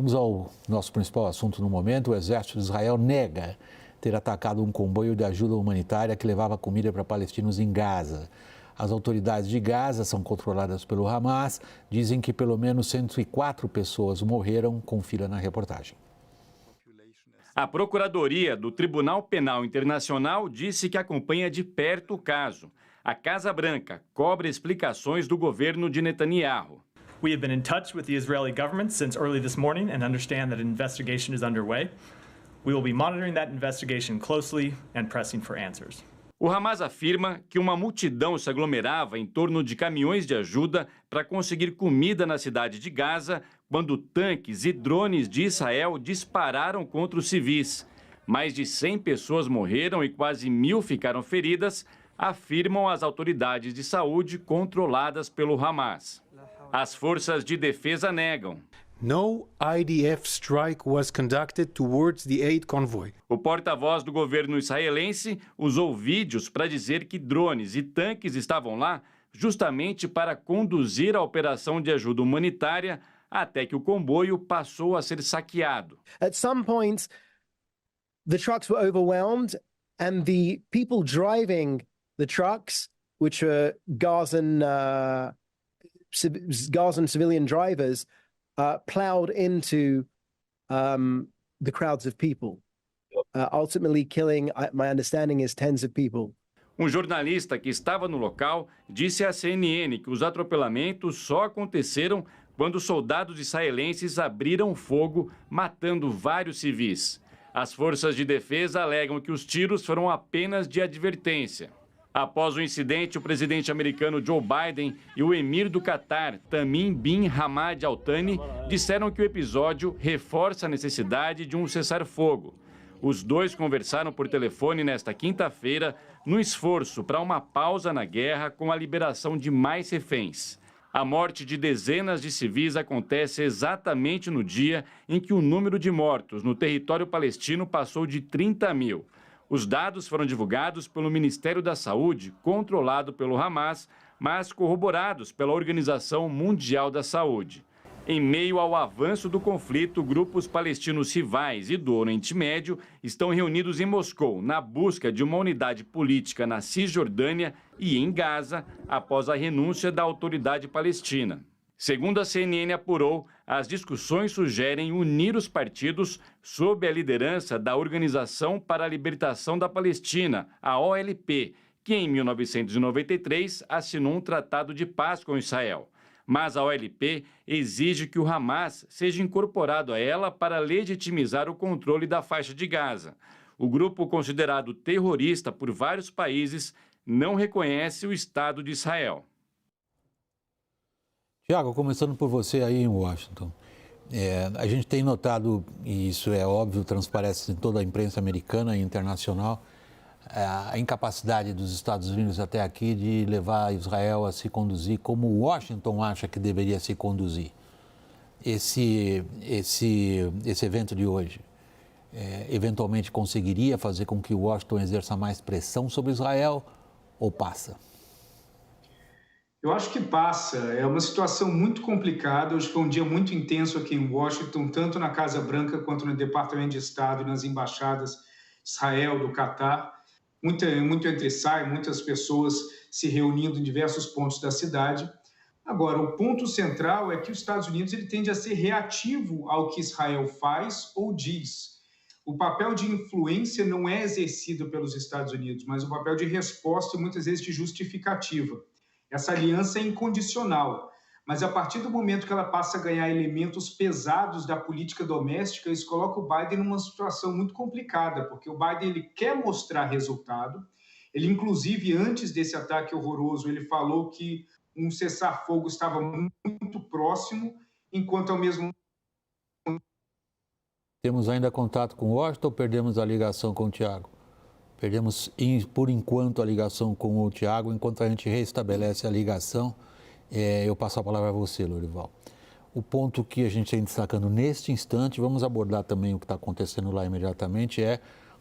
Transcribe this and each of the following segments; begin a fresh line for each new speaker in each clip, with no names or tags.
Vamos ao nosso principal assunto no momento. O exército de Israel nega ter atacado um comboio de ajuda humanitária que levava comida para palestinos em Gaza. As autoridades de Gaza são controladas pelo Hamas, dizem que pelo menos 104 pessoas morreram. Confira na reportagem.
A Procuradoria do Tribunal Penal Internacional disse que acompanha de perto o caso. A Casa Branca cobra explicações do governo de Netanyahu.
We have been in touch with the Israeli government since early this morning and understand that an investigation is underway. We will be monitoring that investigation closely and pressing for answers.
O Hamas afirma que uma multidão se aglomerava em torno de caminhões de ajuda para conseguir comida na cidade de Gaza quando tanques e drones de Israel dispararam contra os civis. Mais de 100 pessoas morreram e quase 1.000 ficaram feridas, afirmam as autoridades de saúde controladas pelo Hamas. As forças de defesa negam.
No IDF strike was conducted towards the aid convoy.
O porta-voz do governo israelense usou vídeos para dizer que drones e tanques estavam lá justamente para conduzir a operação de ajuda humanitária até que o comboio passou a ser saqueado.
At some point, the trucks were overwhelmed and the people driving the trucks, which are Gazan civilian drivers, plowed into the crowds of people, ultimately killing, my understanding is, tens of people.
Um jornalista que estava no local disse à CNN que os atropelamentos só aconteceram quando soldados israelenses abriram fogo, matando vários civis. As forças de defesa alegam que os tiros foram apenas de advertência. Após o incidente, o presidente americano Joe Biden e o emir do Catar, Tamim bin Hamad Al Thani, disseram que o episódio reforça a necessidade de um cessar-fogo. Os dois conversaram por telefone nesta quinta-feira no esforço para uma pausa na guerra com a liberação de mais reféns. A morte de dezenas de civis acontece exatamente no dia em que o número de mortos no território palestino passou de 30.000. Os dados foram divulgados pelo Ministério da Saúde, controlado pelo Hamas, mas corroborados pela Organização Mundial da Saúde. Em meio ao avanço do conflito, grupos palestinos rivais e do Oriente Médio estão reunidos em Moscou na busca de uma unidade política na Cisjordânia e em Gaza, após a renúncia da autoridade palestina. Segundo a CNN apurou, as discussões sugerem unir os partidos sob a liderança da Organização para a Libertação da Palestina, a OLP, que em 1993 assinou um tratado de paz com Israel. Mas a OLP exige que o Hamas seja incorporado a ela para legitimizar o controle da faixa de Gaza. O grupo, considerado terrorista por vários países, não reconhece o Estado de Israel.
Tiago, começando por você aí em Washington, a gente tem notado, e isso é óbvio, transparece em toda a imprensa americana e internacional, a incapacidade dos Estados Unidos até aqui de levar Israel a se conduzir como Washington acha que deveria se conduzir. Esse evento de hoje, eventualmente conseguiria fazer com que Washington exerça mais pressão sobre Israel ou passa?
Eu acho que passa. É uma situação muito complicada. Hoje foi um dia muito intenso aqui em Washington, tanto na Casa Branca quanto no Departamento de Estado e nas embaixadas de Israel, do Catar. Muito entra e sai, muitas pessoas se reunindo em diversos pontos da cidade. Agora, o ponto central é que os Estados Unidos ele tende a ser reativo ao que Israel faz ou diz. O papel de influência não é exercido pelos Estados Unidos, mas o papel de resposta e muitas vezes de justificativa. Essa aliança é incondicional, mas a partir do momento que ela passa a ganhar elementos pesados da política doméstica, isso coloca o Biden numa situação muito complicada, porque o Biden ele quer mostrar resultado. Ele, inclusive, antes desse ataque horroroso, ele falou que um cessar-fogo estava muito próximo, enquanto ao mesmo tempo...
Temos ainda contato com Washington ou perdemos a ligação com o Tiago? Perdemos, por enquanto, a ligação com o Tiago. Enquanto a gente restabelece a ligação, eu passo a palavra a você, Lorival. O ponto que a gente está destacando neste instante, vamos abordar também o que está acontecendo lá imediatamente,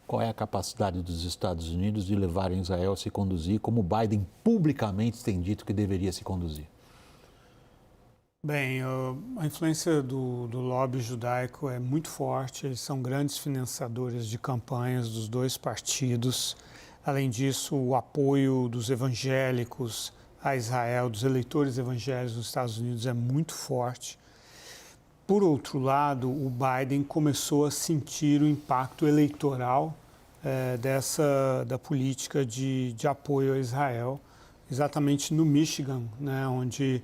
qual é a capacidade dos Estados Unidos de levarem Israel a se conduzir como Biden publicamente tem dito que deveria se conduzir.
Bem, a influência do lobby judaico é muito forte, eles são grandes financiadores de campanhas dos dois partidos. Além disso, o apoio dos evangélicos a Israel, dos eleitores evangélicos nos Estados Unidos é muito forte. Por outro lado, o Biden começou a sentir o impacto eleitoral da política de apoio a Israel, exatamente no Michigan, né, onde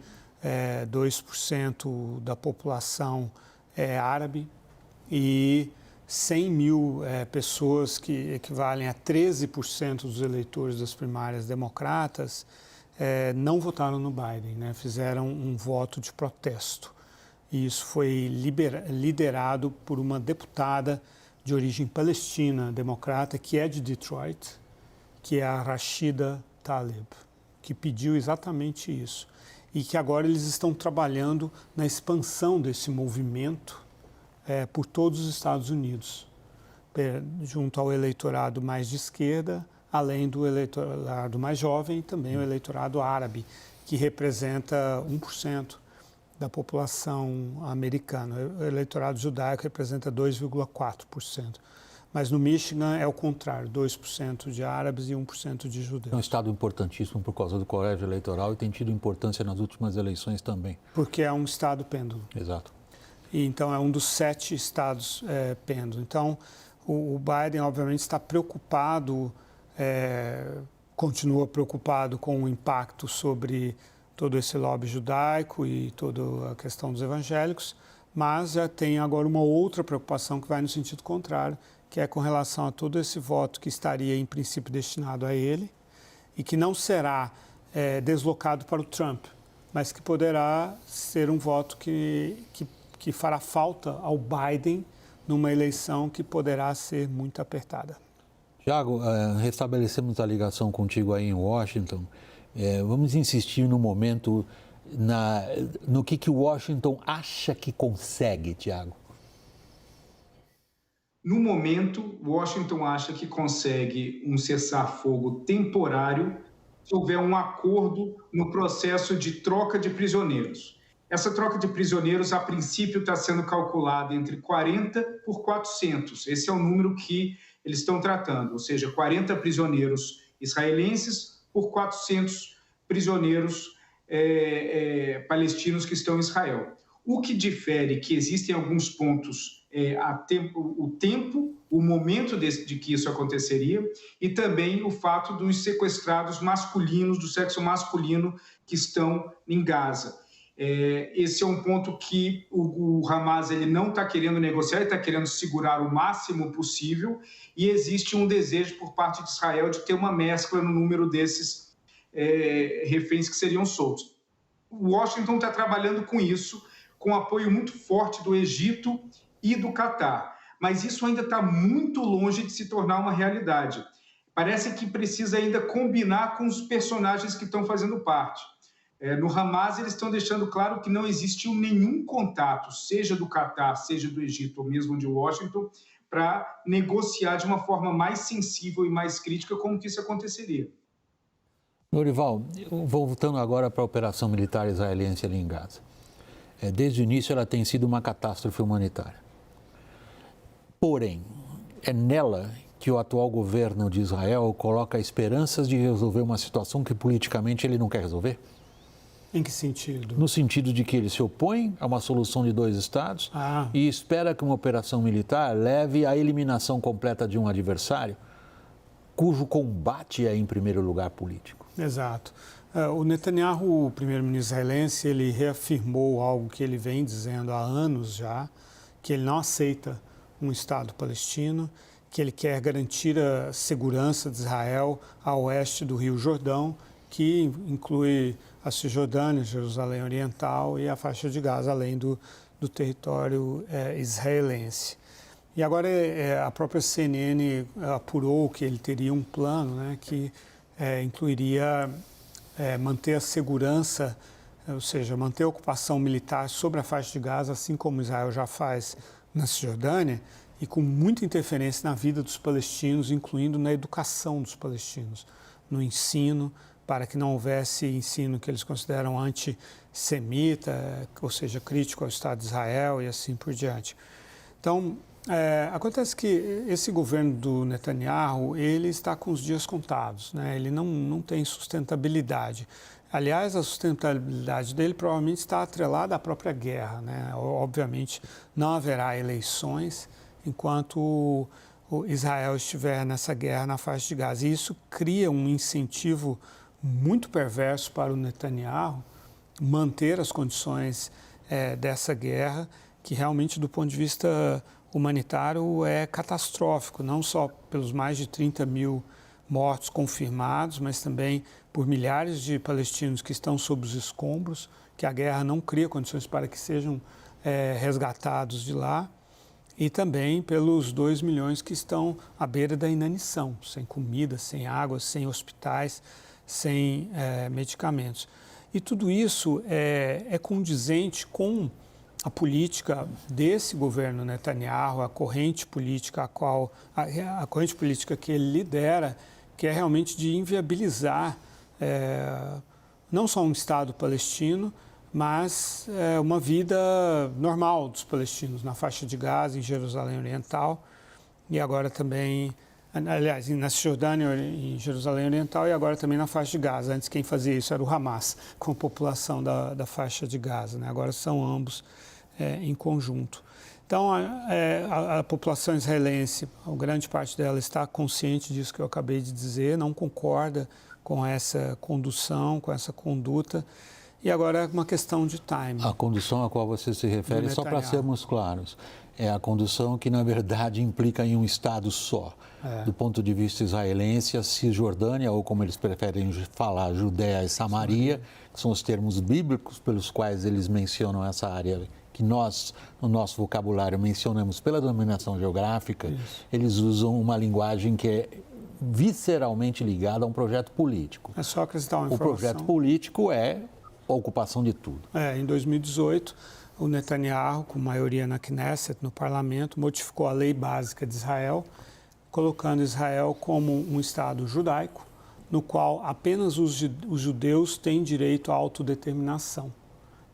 2% da população é árabe e 100 mil pessoas, que equivalem a 13% dos eleitores das primárias democratas, não votaram no Biden, né, fizeram um voto de protesto. E isso foi liderado por uma deputada de origem palestina, democrata, que é de Detroit, que é a Rashida Tlaib, que pediu exatamente isso. E que agora eles estão trabalhando na expansão desse movimento por todos os Estados Unidos, junto ao eleitorado mais de esquerda, além do eleitorado mais jovem e também o eleitorado árabe, que representa 1% da população americana. O eleitorado judaico representa 2,4%. Mas no Michigan é o contrário, 2% de árabes e 1% de judeus.
É um estado importantíssimo por causa do colégio eleitoral e tem tido importância nas últimas eleições também.
Porque é um estado pêndulo.
Exato.
E então é um dos 7 estados pêndulo. Então o Biden, obviamente, está preocupado, continua preocupado com o impacto sobre todo esse lobby judaico e toda a questão dos evangélicos, mas já tem agora uma outra preocupação que vai no sentido contrário, que é com relação a todo esse voto que estaria, em princípio, destinado a ele e que não será deslocado para o Trump, mas que poderá ser um voto que fará falta ao Biden numa eleição que poderá ser muito apertada.
Tiago, restabelecemos a ligação contigo aí em Washington. Vamos insistir no momento no que Washington acha que consegue, Tiago.
No momento, Washington acha que consegue um cessar-fogo temporário se houver um acordo no processo de troca de prisioneiros. Essa troca de prisioneiros, a princípio, está sendo calculada entre 40 por 400. Esse é o número que eles estão tratando, ou seja, 40 prisioneiros israelenses por 400 prisioneiros palestinos que estão em Israel. O que difere que existem alguns pontos, o momento de que isso aconteceria e também o fato dos sequestrados masculinos, do sexo masculino, que estão em Gaza. Esse é um ponto que o Hamas ele não está querendo negociar, ele está querendo segurar o máximo possível e existe um desejo por parte de Israel de ter uma mescla no número desses reféns que seriam soltos. O Washington está trabalhando com isso, com apoio muito forte do Egito e do Catar, mas isso ainda está muito longe de se tornar uma realidade. Parece que precisa ainda combinar com os personagens que estão fazendo parte. No Hamas, eles estão deixando claro que não existiu nenhum contato, seja do Catar, seja do Egito, ou mesmo de Washington, para negociar de uma forma mais sensível e mais crítica como que isso aconteceria.
Norival, voltando agora para a operação militar israelense ali em Gaza. Desde o início ela tem sido uma catástrofe humanitária. Porém, é nela que o atual governo de Israel coloca esperanças de resolver uma situação que politicamente ele não quer resolver?
Em que sentido?
No sentido de que ele se opõe a uma solução de 2 estados e espera que uma operação militar leve à eliminação completa de um adversário cujo combate é, em primeiro lugar, político.
Exato. O Netanyahu, o primeiro-ministro israelense, ele reafirmou algo que ele vem dizendo há anos já, que ele não aceita um Estado palestino, que ele quer garantir a segurança de Israel a oeste do Rio Jordão, que inclui a Cisjordânia, Jerusalém Oriental e a faixa de Gaza, além do território israelense. E agora a própria CNN apurou que ele teria um plano, né, que incluiria manter a segurança, ou seja, manter a ocupação militar sobre a faixa de Gaza, assim como Israel já faz na Cisjordânia, e com muita interferência na vida dos palestinos, incluindo na educação dos palestinos, no ensino, para que não houvesse ensino que eles consideram antissemita, ou seja, crítico ao Estado de Israel e assim por diante. Então, acontece que esse governo do Netanyahu, ele está com os dias contados, né? Ele não tem sustentabilidade. Aliás, a sustentabilidade dele provavelmente está atrelada à própria guerra, né? Obviamente, não haverá eleições enquanto o Israel estiver nessa guerra na faixa de Gaza. E isso cria um incentivo muito perverso para o Netanyahu manter as condições dessa guerra, que realmente, do ponto de vista humanitário, é catastrófico, não só pelos mais de 30 mil mortos confirmados, mas também por milhares de palestinos que estão sob os escombros, que a guerra não cria condições para que sejam resgatados de lá, e também pelos 2 milhões que estão à beira da inanição, sem comida, sem água, sem hospitais, sem medicamentos. E tudo isso é condizente com a política desse governo Netanyahu, a corrente política a corrente política que ele lidera, que é realmente de inviabilizar não só um Estado palestino, mas uma vida normal dos palestinos na faixa de Gaza, em Jerusalém Oriental, e agora também, aliás, na Cisjordânia, em Jerusalém Oriental, e agora também na faixa de Gaza. Antes quem fazia isso era o Hamas, com a população da faixa de Gaza, né? Agora são ambos em conjunto. Então, a população israelense, a grande parte dela está consciente disso que eu acabei de dizer, não concorda com essa condução, com essa conduta. E agora é uma questão de timing.
A condução a qual você se refere, só para sermos claros, é a condução que, na verdade, implica em um Estado só. Do ponto de vista israelense, a Cisjordânia, ou como eles preferem falar, Judéia e Samaria, que são os termos bíblicos pelos quais eles mencionam essa área que nós, no nosso vocabulário, mencionamos pela dominação geográfica. Isso. Eles usam uma linguagem que é visceralmente ligada a um projeto político.
É só acrescentar uma informação.
O projeto político é a ocupação de tudo.
Em 2018, o Netanyahu, com maioria na Knesset, no parlamento, modificou a lei básica de Israel, colocando Israel como um Estado judaico, no qual apenas os judeus têm direito à autodeterminação.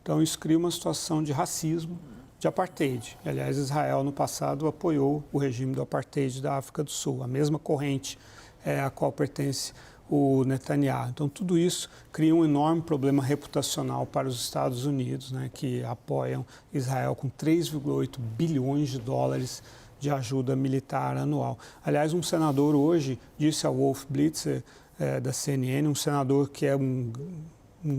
Então, isso cria uma situação de racismo, de apartheid. Aliás, Israel, no passado, apoiou o regime do apartheid da África do Sul, a mesma corrente a qual pertence o Netanyahu. Então, tudo isso cria um enorme problema reputacional para os Estados Unidos, né, que apoiam Israel com 3,8 bilhões de dólares de ajuda militar anual. Aliás, um senador hoje disse ao Wolf Blitzer, da CNN, um senador que é um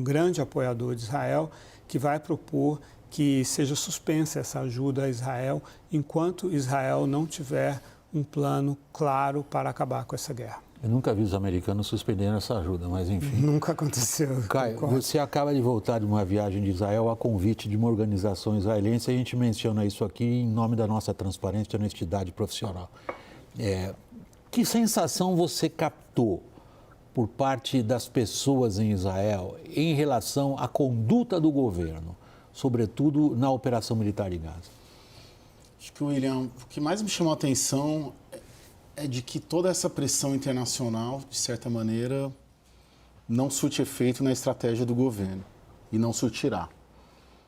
grande apoiador de Israel, que vai propor que seja suspensa essa ajuda a Israel enquanto Israel não tiver um plano claro para acabar com essa guerra.
Eu nunca vi os americanos suspendendo essa ajuda, mas enfim.
Nunca aconteceu.
Caio, você acaba de voltar de uma viagem de Israel a convite de uma organização israelense. A gente menciona isso aqui em nome da nossa transparência e honestidade profissional. Que sensação você captou por parte das pessoas em Israel em relação à conduta do governo, sobretudo na operação militar de Gaza?
Acho que, William, o que mais me chamou a atenção é de que toda essa pressão internacional, de certa maneira, não surte efeito na estratégia do governo e não surtirá.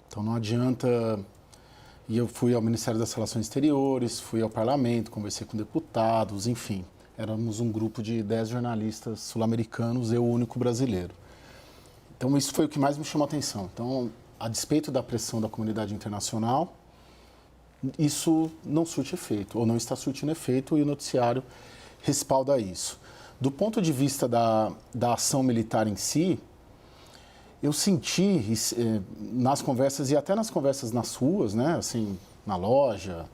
Então não adianta... E eu fui ao Ministério das Relações Exteriores, fui ao Parlamento, conversei com deputados, enfim. Éramos um grupo de 10 jornalistas sul-americanos, eu o único brasileiro. Então isso foi o que mais me chamou a atenção. Então, a despeito da pressão da comunidade internacional, isso não surte efeito, ou não está surtindo efeito, e o noticiário respalda isso. Do ponto de vista da ação militar em si, eu senti nas conversas, e até nas conversas nas ruas, né, assim, na loja...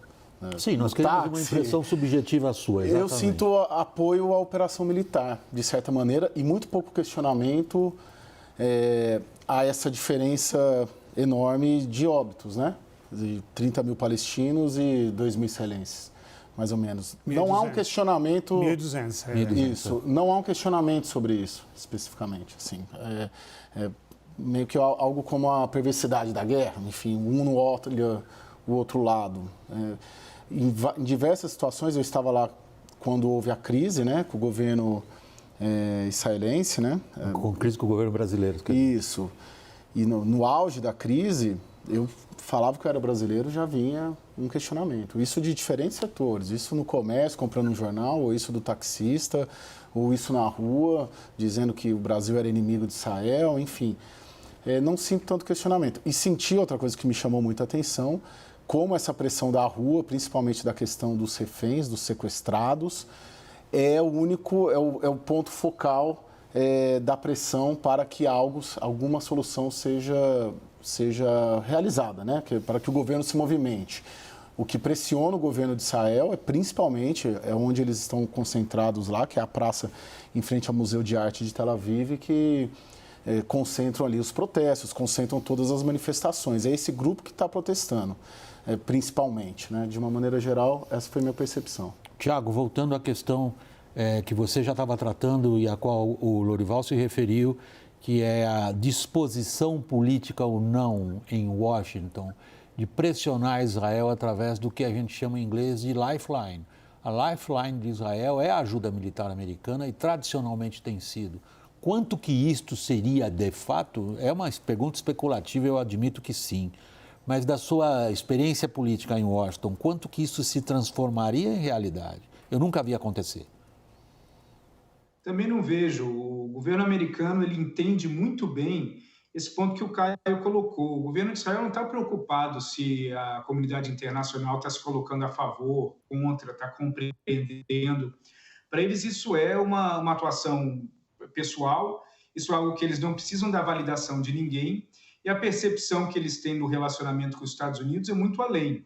Sim, nós queremos uma impressão subjetiva sua, exatamente.
Eu sinto apoio à operação militar, de certa maneira, e muito pouco questionamento a essa diferença enorme de óbitos, né? De 30 mil palestinos e 2 mil israelenses, mais ou menos.
1.200.
Não há um questionamento...
1.200.
Isso, não há um questionamento sobre isso, especificamente. Assim, meio que algo como a perversidade da guerra, enfim, um no outro, o outro lado. Em diversas situações, eu estava lá quando houve a crise, né, que o governo israelense, né?
Com crise com o governo brasileiro.
Isso. E no auge da crise, eu falava que eu era brasileiro, já vinha um questionamento. Isso de diferentes setores, isso no comércio, comprando um jornal, ou isso do taxista, ou isso na rua, dizendo que o Brasil era inimigo de Israel, enfim. Não sinto tanto questionamento. E senti outra coisa que me chamou muita atenção, como essa pressão da rua, principalmente da questão dos reféns, dos sequestrados, é o ponto focal da pressão para que alguma solução seja realizada, né? Para que o governo se movimente. O que pressiona o governo de Israel principalmente onde eles estão concentrados lá, que é a praça em frente ao Museu de Arte de Tel Aviv, que concentram ali os protestos, concentram todas as manifestações. É esse grupo que está protestando, principalmente, né? De uma maneira geral, essa foi a minha percepção.
Tiago, voltando à questão que você já estava tratando e a qual o Lorival se referiu, que é a disposição política ou não em Washington de pressionar Israel através do que a gente chama em inglês de lifeline. A lifeline de Israel é a ajuda militar americana e tradicionalmente tem sido. Quanto que isto seria de fato? É uma pergunta especulativa, eu admito que sim. Mas da sua experiência política em Washington, quanto que isso se transformaria em realidade? Eu nunca vi acontecer.
Também não vejo. O governo americano ele entende muito bem esse ponto que o Caio colocou. O governo de Israel não está preocupado se a comunidade internacional está se colocando a favor, contra, está compreendendo. Para eles isso é uma atuação pessoal, isso é algo que eles não precisam da validação de ninguém, e a percepção que eles têm no relacionamento com os Estados Unidos é muito além.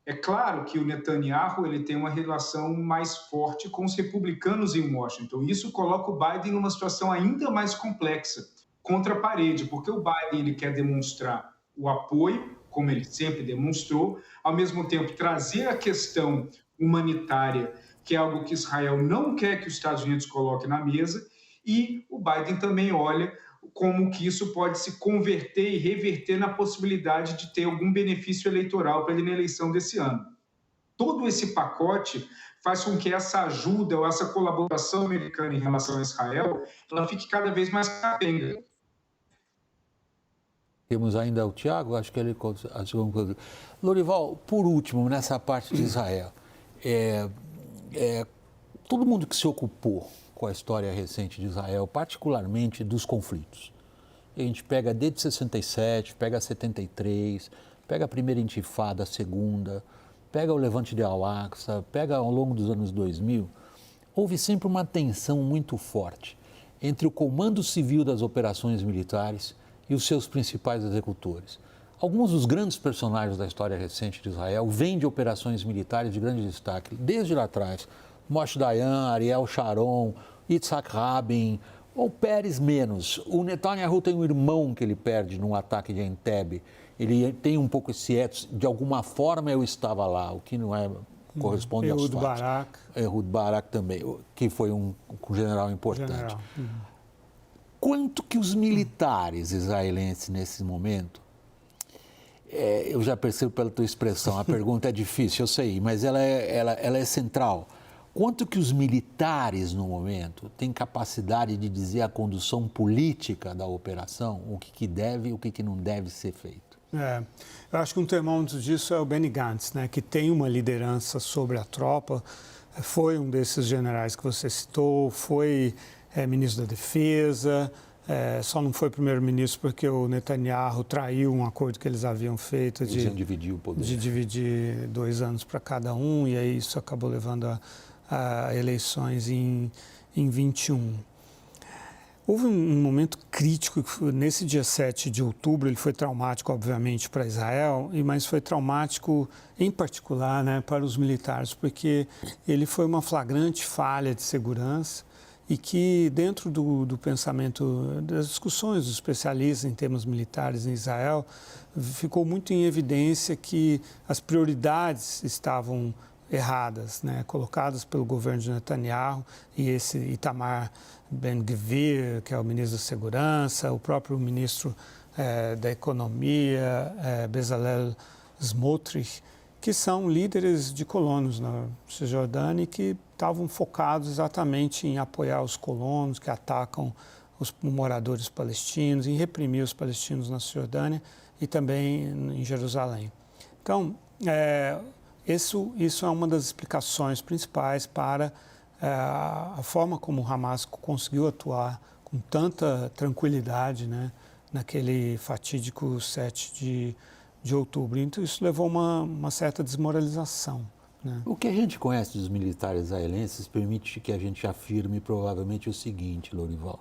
É claro que o Netanyahu ele tem uma relação mais forte com os republicanos em Washington. Isso coloca o Biden numa situação ainda mais complexa, contra a parede, porque o Biden ele quer demonstrar o apoio, como ele sempre demonstrou, ao mesmo tempo trazer a questão humanitária, que é algo que Israel não quer que os Estados Unidos coloquem na mesa, e o Biden também olha como que isso pode se converter e reverter na possibilidade de ter algum benefício eleitoral para ele na eleição desse ano. Todo esse pacote faz com que essa ajuda ou essa colaboração americana em relação a Israel, ela fique cada vez mais capenga.
Temos ainda o Tiago, acho que ele... Lorival, por último, nessa parte de Israel, todo mundo que se ocupou com a história recente de Israel, particularmente dos conflitos. A gente pega desde 67, pega 73, pega a primeira intifada, a segunda, pega o levante de Al-Aqsa, pega ao longo dos anos 2000, houve sempre uma tensão muito forte entre o comando civil das operações militares e os seus principais executores. Alguns dos grandes personagens da história recente de Israel vêm de operações militares de grande destaque, desde lá atrás. Moshe Dayan, Ariel Sharon, Yitzhak Rabin, ou Peres menos. O Netanyahu tem um irmão que ele perde num ataque de Entebbe. Ele tem um pouco esse ethos, de alguma forma eu estava lá, o que não corresponde aos fatos.
Ehud Barak.
Ehud Barak também, que foi um general importante. Quanto que os militares israelenses nesse momento, eu já percebo pela tua expressão, a pergunta é difícil, eu sei, mas ela é central. Quanto que os militares, no momento, têm capacidade de dizer a condução política da operação, o que deve e o que não deve ser feito?
Eu acho que um termômetro disso é o Benny Gantz, né, que tem uma liderança sobre a tropa, foi um desses generais que você citou, foi ministro da Defesa, só não foi primeiro-ministro porque o Netanyahu traiu um acordo que eles haviam feito de
dividir o poder.
De dividir 2 anos para cada um, e aí isso acabou levando a eleições em 21. Houve um momento crítico, nesse dia 7 de outubro, ele foi traumático, obviamente, para Israel, mas foi traumático, em particular, né, para os militares, porque ele foi uma flagrante falha de segurança e que, dentro do pensamento, das discussões dos especialistas em temas militares em Israel, ficou muito em evidência que as prioridades estavam erradas, né, colocadas pelo governo de Netanyahu, e esse Itamar Ben-Gvir, que é o ministro da Segurança, o próprio ministro da Economia, Bezalel Smotrich, que são líderes de colonos na Cisjordânia e que estavam focados exatamente em apoiar os colonos que atacam os moradores palestinos, em reprimir os palestinos na Cisjordânia e também em Jerusalém. Então, isso é uma das explicações principais para a forma como o Hamas conseguiu atuar com tanta tranquilidade, né, naquele fatídico 7 de outubro. Então, isso levou a uma certa desmoralização. Né?
O que a gente conhece dos militares israelenses permite que a gente afirme provavelmente o seguinte, Lorival.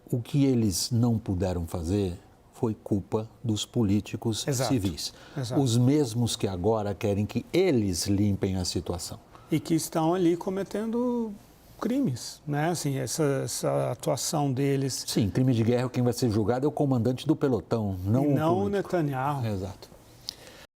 O que eles não puderam fazer foi culpa dos políticos civis.
Exato.
Os mesmos que agora querem que eles limpem a situação.
E que estão ali cometendo crimes, né? Assim, essa atuação deles...
Sim, crime de guerra, quem vai ser julgado é o comandante do pelotão, não o
Netanyahu.
Exato.